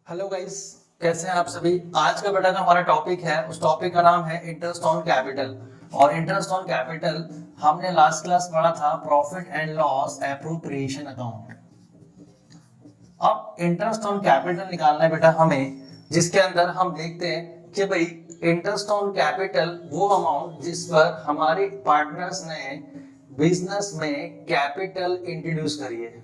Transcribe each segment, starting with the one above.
Hello guys, कैसे हैं आप सभी। आज का बेटा का हमारा टॉपिक है, उस टॉपिक का नाम है इंटरेस्ट ऑन कैपिटल। और इंटरेस्ट ऑन कैपिटल हमने लास्ट क्लास पढ़ा था profit and loss appropriation account. अब इंटरेस्ट ऑन कैपिटल निकालना है बेटा हमें, जिसके अंदर हम देखते हैं कि भाई इंटरेस्ट ऑन कैपिटल वो अमाउंट जिस पर हमारे पार्टनर्स ने बिजनेस में कैपिटल इंट्रोड्यूस करी है।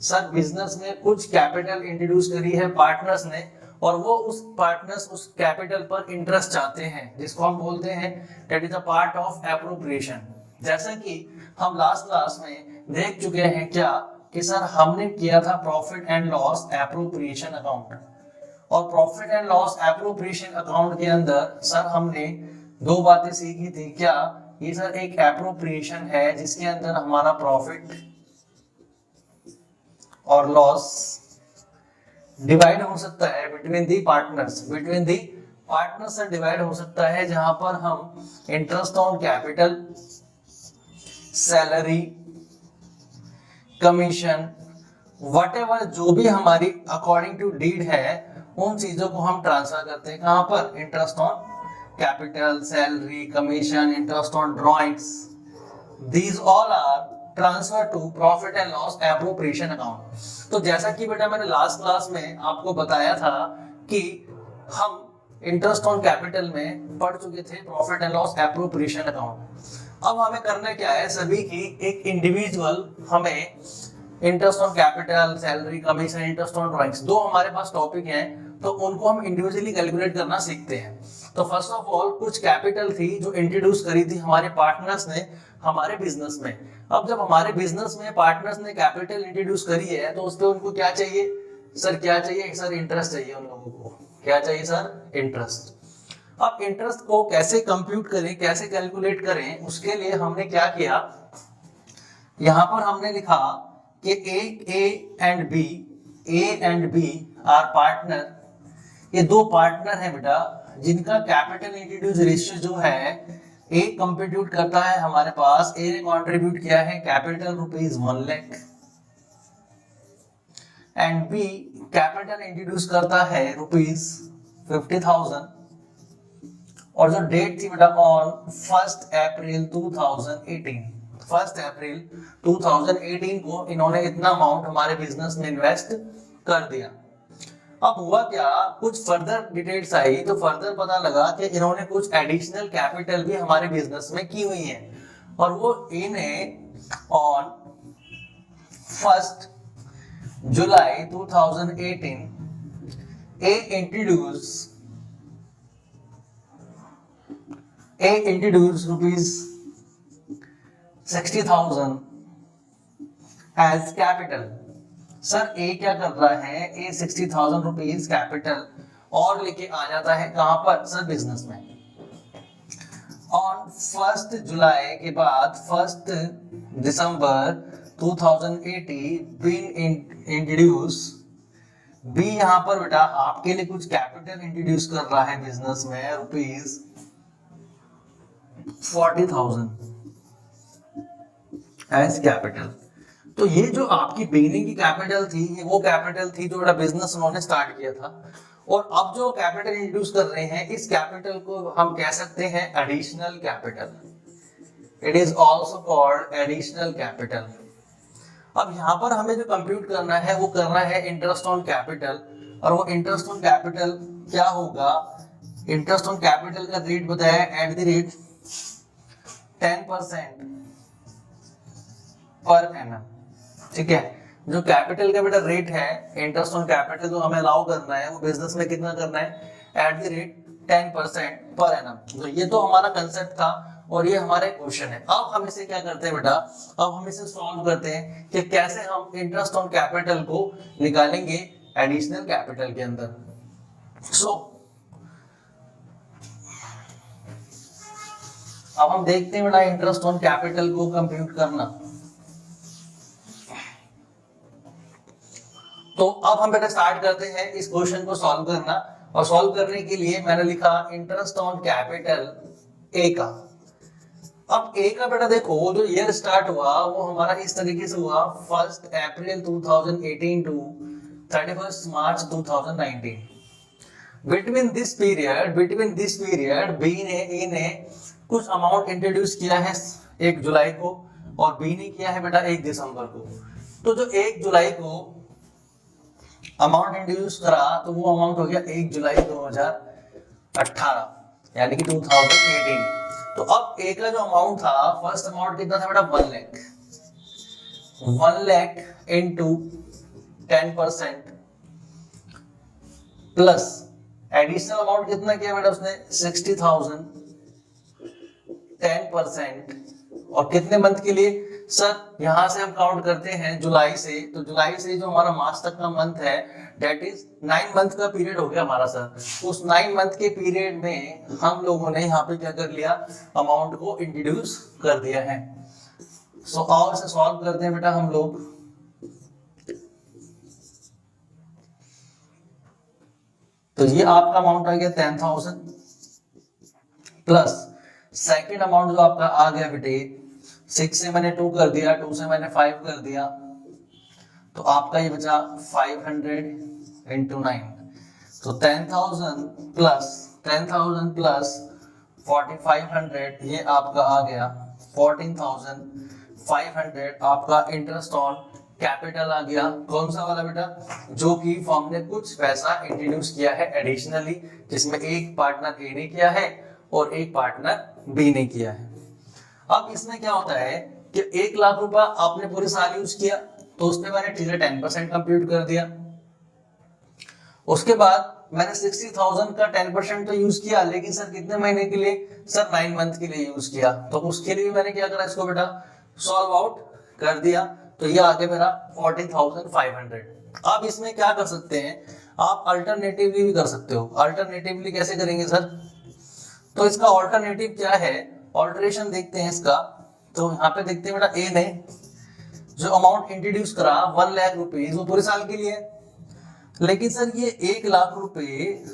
सर बिजनेस में कुछ कैपिटल इंट्रोड्यूस करी है पार्टनर्स ने, और वो उस पार्टनर्स उस कैपिटल पर इंटरेस्ट चाहते हैं, जिसको हम बोलते हैं that is a part of appropriation. जैसा कि हम लास्ट क्लास में देख चुके हैं क्या कि सर हमने किया था profit and loss appropriation account, और profit and loss appropriation account के अंदर सर हमने दो बातें सीखी थी। क्या ये सर एक एप्रोप्रिएशन है जिसके अंदर हमारा प्रॉफिट और लॉस डिवाइड हो सकता है बिटवीन दी पार्टनर्स, से डिवाइड हो सकता है, जहां पर हम interest on capital, salary, commission, whatever जो भी हमारी अकॉर्डिंग टू डीड है उन चीजों को हम ट्रांसफर करते हैं। कहां पर? Interest on capital, salary, commission, interest on drawings, these all are transfer to profit and loss appropriation account. तो जैसा कि बेटा मैंने लास्ट क्लास में आपको बताया था कि हम इंटरेस्ट ऑन कैपिटल में पढ़ चुके थे profit and loss appropriation account. अब हमें करना क्या है, सभी की एक इंडिविजुअल हमें interest on capital, salary, commission, interest on drawings, दो हमारे पास टॉपिक हैं, तो उनको हम इंडिविजुअली कैलकुलेट करना सीखते हैं। तो फर्स्ट ऑफ ऑल कुछ कैपिटल थी जो इंट्रोड्यूस करी थी हमारे पार्टनर्स ने हमारे बिजनेस में। अब जब हमारे बिजनेस में पार्टनर्स ने कैपिटल इंट्रोड्यूस करी है तो उस पे उनको क्या चाहिए सर? क्या चाहिए सर? इंटरेस्ट चाहिए उन लोगों को। क्या चाहिए सर? इंटरेस्ट। अब इंटरेस्ट को कैसे कंप्यूट करें, कैसे कैलकुलेट करें, उसके लिए हमने क्या किया, यहां पर हमने लिखा कि A and B are partner. ये दो पार्टनर है बेटा जिनका कैपिटल इंट्रोड्यूस रेशियो जो है ए कंप्यूट करता है हमारे पास। ए ने कंट्रीब्यूट किया है capital ₹1 lakh, and B capital introduce करता है ₹50,000। और जो डेट थी बेटा ऑन 1 अप्रैल 2018, 1 अप्रैल 2018 को इन्होंने इतना अमाउंट हमारे बिजनेस में इन्वेस्ट कर दिया। अब हुआ क्या, कुछ फर्दर डिटेल्स आई तो फर्दर पता लगा कि इन्होंने कुछ एडिशनल कैपिटल भी हमारे बिजनेस में की हुई है, और वो इन्हें ऑन 1 जुलाई 2018 A introduce ₹60,000 as capital. Sir A क्या कर रहा है, ए 60,000 रुपीज कैपिटल और लेके आ जाता है कहां पर? सर बिजनेस में। ऑन 1 जुलाई के बाद 1 दिसंबर 2018 बीन इंट्रोड्यूस, बी यहां पर बेटा आपके लिए कुछ कैपिटल इंट्रोड्यूस कर रहा है बिजनेस में ₹40,000 एज कैपिटल। तो ये जो आपकी बिगिनिंग की कैपिटल थी, ये वो कैपिटल थी जो बड़ा बिजनेस उन्होंने स्टार्ट किया था, और अब जो कैपिटल इंट्रोड्यूस कर रहे हैं इस कैपिटल को हम कह सकते हैं additional capital. It is also called additional capital. अब यहाँ पर हमें जो कंप्यूट करना है वो करना है इंटरेस्ट ऑन कैपिटल, और वो इंटरेस्ट ऑन कैपिटल क्या होगा, इंटरेस्ट ऑन कैपिटल का रेट बताया at the rate 10% per annum. ठीक है, जो कैपिटल का बेटा रेट है इंटरेस्ट ऑन कैपिटल जो हमें अलाउ करना है वो बिजनेस में कितना करना है, at the rate 10% per annum. तो ये तो हमारा कंसेप्ट था और ये हमारे क्वेश्चन है। अब हम इसे क्या करते हैं बेटा, अब हम इसे सॉल्व करते हैं कि कैसे हम इंटरेस्ट ऑन कैपिटल को निकालेंगे एडिशनल कैपिटल के अंदर। सो अब हम देखते हैं बेटा इंटरेस्ट ऑन कैपिटल को कंप्यूट करना। तो अब हम बेटा स्टार्ट करते हैं इस क्वेश्चन को सॉल्व करना, और सॉल्व करने के लिए मैंने लिखा इंटरेस्ट ऑन कैपिटल ए का। अब ए का बेटा देखो जो ईयर स्टार्ट हुआ वो हमारा इस तरीके से हुआ 1 April 2018 to 31 March 2019। Between this period B ने ए ने कुछ अमाउंट इंट्रोड्यूस किया है 1 जुलाई को और बी ने किया है बेटा 1 दिसंबर को। तो जो 1 जुलाई को अमाउंट इंट्रोड्यूस करा तो वो अमाउंट हो गया 1 जुलाई 2018 यानी कि 2018। तो अब ए का जो अमाउंट था, फर्स्ट अमाउंट कितना था बेटा 1 lakh, 1 lakh into 10% plus additional amount कितना किया बेटा उसने 60,000 10% और कितने मंथ के लिए सर, यहां से हम काउंट करते हैं जुलाई से, तो जुलाई से जो हमारा मार्च तक का मंथ है दैट इज 9 मंथ का पीरियड हो गया हमारा सर। उस 9 मंथ के पीरियड में हम लोगों ने यहाँ पे क्या कर लिया, अमाउंट को इंट्रोड्यूस कर दिया है। सो और से सॉल्व करते हैं बेटा हम लोग। तो ये आपका अमाउंट आ गया 10,000 प्लस सेकंड अमाउंट जो आपका आ गया बेटे 6 से मैंने 2 कर दिया, 2 से मैंने 5 कर दिया, तो आपका ये बचा 500 इंटू 9। तो 10,000 प्लस 4500 ये आपका आ गया 14,500 आपका इंटरेस्ट ऑन कैपिटल आ गया। कौन सा वाला बेटा, जो कि फर्म ने कुछ पैसा इंट्रोड्यूस किया है एडिशनली, जिसमें एक पार्टनर ए ने किया है और एक पार्टनर बी ने किया है। अब इसमें क्या होता है कि 1 लाख रुपया आपने पूरे साल यूज किया तो उस पर मैंने टीजर 10% कंप्यूट कर दिया। उसके बाद मैंने 60,000 का 10% तो यूज किया, लेकिन सर कितने महीने के लिए, सर 9 मंथ के लिए यूज किया, तो उसके लिए मैंने क्या करा, इसको बेटा सॉल्व आउट कर दिया। तो ये आ गया मेरा 14,500। अब इसमें क्या कर सकते हैं आप, अल्टरनेटिवली भी कर सकते हो। अल्टरनेटिवली कैसे करेंगे सर, तो इसका ऑल्टरनेटिव क्या है, ऑल्टरेशन देखते हैं इसका। तो यहाँ पे देखते हैं बेटा ए ने जो अमाउंट इंट्रोड्यूस करा 1 लाख रुपए वो पूरे साल के लिए है, लेकिन सर ये 1 लाख रुपए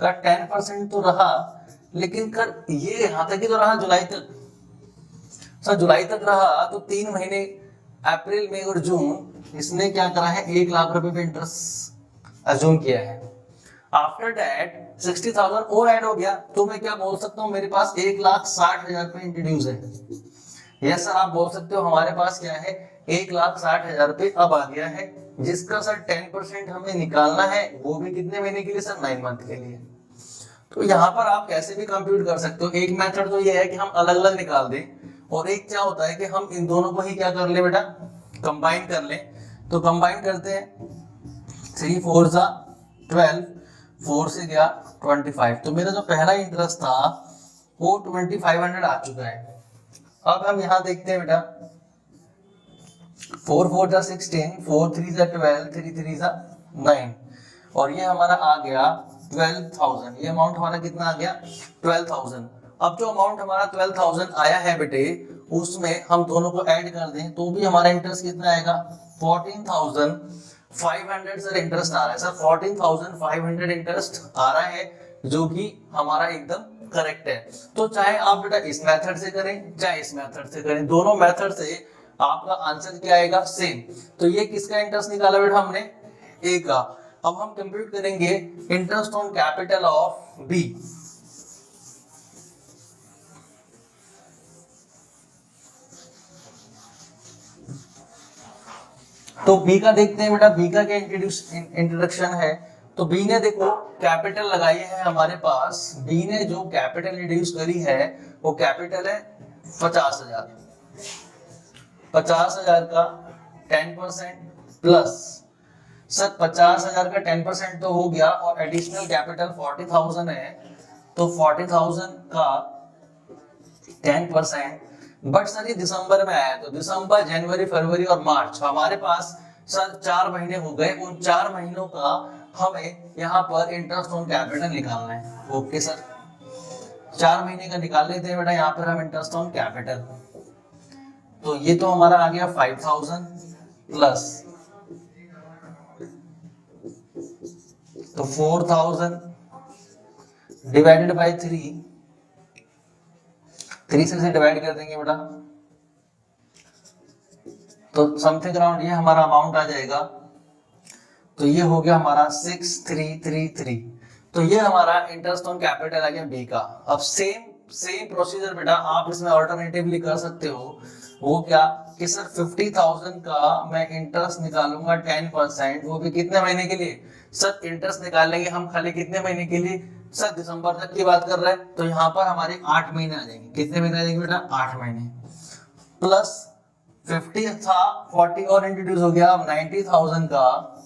का 10% तो रहा, लेकिन कर ये यहाँ तक ही तो रहा जुलाई तक। सर जुलाई तक रहा तो 3 महीने अप्रैल मई और जून इसने क्या करा है 1 लाख रुपए पे इंटरेस्ट अज्यूम किया है। आफ्टर दैट 60,000 और ऐड हो गया, तो मैं क्या बोल सकता हूँ, मेरे पास 1,60,000 पे इंट्रोड्यूस है। यस सर, आप बोल सकते हो हमारे पास क्या है 1,60,000 पे अब आ गया है, जिसका सर 10% हमें निकालना है, वो भी कितने महीने के लिए सर 9 मंथ के लिए। तो यहाँ पर आप कैसे भी कंप्यूट कर सकते हो। एक मेथड तो ये है कि हम अलग अलग निकाल दें, और एक क्या होता है कि हम इन दोनों को ही क्या कर ले बेटा, कंबाइन कर ले। तो कंबाइन करते हैं 3 4 जा 12, 4 से गया 25। तो मेरा जो पहला इंटरेस्ट था वो 2500 आ चुका है। अब हम यहाँ देखते हैं बेटा 4 4 जा 16, 4 3 जा 12, 3 3 जा 9, और ये हमारा आ गया 12,000। ये अमाउंट हमारा कितना आ गया 12,000। अब जो अमाउंट हमारा 12,000 आया है बेटे, उसमें हम दोनों को ऐड कर दें तो भी हमारा इंटरेस्ट कितना आएगा 14,500 सर इंटरेस्ट आ रहा है। सर 14,500 इंटरेस्ट आ रहा है, जो कि हमारा एकदम करेक्ट है। तो चाहे आप बेटा इस मेथड से करें चाहे इस मेथड से करें, दोनों मेथड से आपका आंसर क्या आएगा सेम। तो ये किसका इंटरेस्ट निकाला बेटा हमने, ए का। अब हम कंप्यूट करेंगे interest on capital of B. तो बी का देखते हैं बेटा, बी का क्या इंट्रोडक्शन है। तो बी ने देखो कैपिटल लगाई है हमारे पास, बी ने जो कैपिटल इंट्रोड्यूस करी है वो कैपिटल है 50,000। 50,000 का 10% प्लस, सर 50,000 का 10% तो हो गया, और एडिशनल कैपिटल 40,000 है, तो 40,000 का 10%। बट सर ये दिसंबर में आया, तो दिसंबर जनवरी फरवरी और मार्च हमारे पास सर 4 महीने हो गए। उन 4 महीनों का हमें यहाँ पर इंटरेस्ट ऑन कैपिटल निकालना है। ओके सर, 4 महीने का निकाल लेते हैं बेटा यहाँ पर हम इंटरेस्ट ऑन कैपिटल। तो ये तो हमारा आ गया 5,000 प्लस, तो 4,000 डिवाइडेड बाय 3 से डिवाइड कर देंगे बेटा, तो समथिंग अराउंड ये हमारा अमाउंट आ जाएगा तो ये हो गया हमारा 6333। तो ये हमारा इंटरेस्ट ऑन कैपिटल आ गया बी का। अब सेम प्रोसीजर बेटा आप इसमें ऑल्टरनेटिवली कर सकते हो। वो क्या कि सर 50,000 का मैं इंटरेस्ट निकालूंगा 10%, वो भी कितने महीने के लिए? सर इंटरेस्ट निकालेंगे हम खाली कितने महीने के लिए? सर दिसंबर तक की बात कर रहे हैं, तो यहाँ पर हमारे 8 महीने आ जाएंगे। कितने महीने आ जाएंगे बेटा? 8 महीने। प्लस 50 था, 40 और इंट्रोड्यूस हो गया। 90,000 का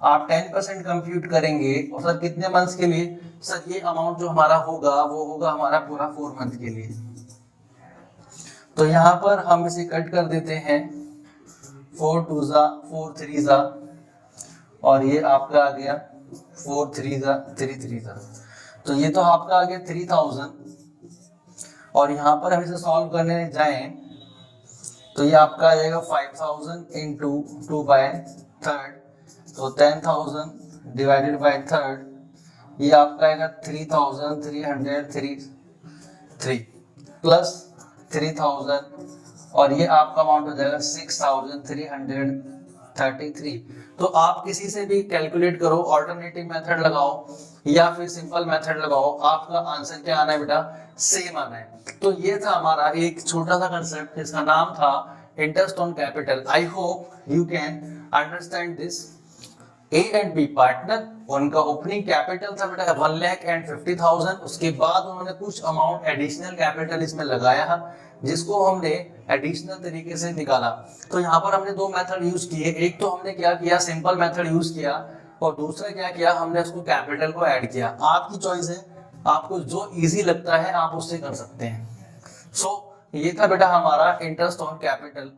आप 10% कंप्यूट करेंगे और सर कितने मंथ्स के लिए? सर ये अमाउंट जो हमारा होगा वो होगा हमारा पूरा 4 मंथ के लिए। तो यहाँ पर हम इसे कट कर देते हैं, 4 2 जा 4 3 जा, और ये आपका आ गया 4 3 जा 3 3 जा। तो ये तो आपका आ गया 3000, और यहाँ पर हम इसे सॉल्व करने जाएं तो ये आपका आ जाएगा 5000 इंटू 2/3, तो 10,000 डिवाइडेड बाय थर्ड, ये आपका आएगा 3,333 प्लस 3,000, और ये आपका अमाउंट हो जाएगा 6,333। तो आप किसी से भी कैलकुलेट करो, ऑल्टरनेटिव मेथड लगाओ या फिर सिंपल मेथड लगाओ, आपका आंसर क्या आना है बेटा? सेम आना है। तो ये था हमारा एक छोटा सा कंसेप्ट, जिसका नाम था interest on capital. I hope you can understand this. A and B partner, उनका ओपनिंग कैपिटल था बेटा 1,50,000। उसके बाद उन्होंने कुछ अमाउंट एडिशनल कैपिटल इसमें लगाया, जिसको हमने एडिशनल तरीके से निकाला। तो यहाँ पर हमने दो मेथड यूज किए। एक तो हमने क्या किया, सिंपल मेथड यूज किया, और दूसरा क्या किया, हमने उसको कैपिटल को ऐड किया। आपकी चॉइस है, आपको जो इजी लगता है आप उससे कर सकते हैं। सो ये था बेटा हमारा इंटरेस्ट ऑन कैपिटल।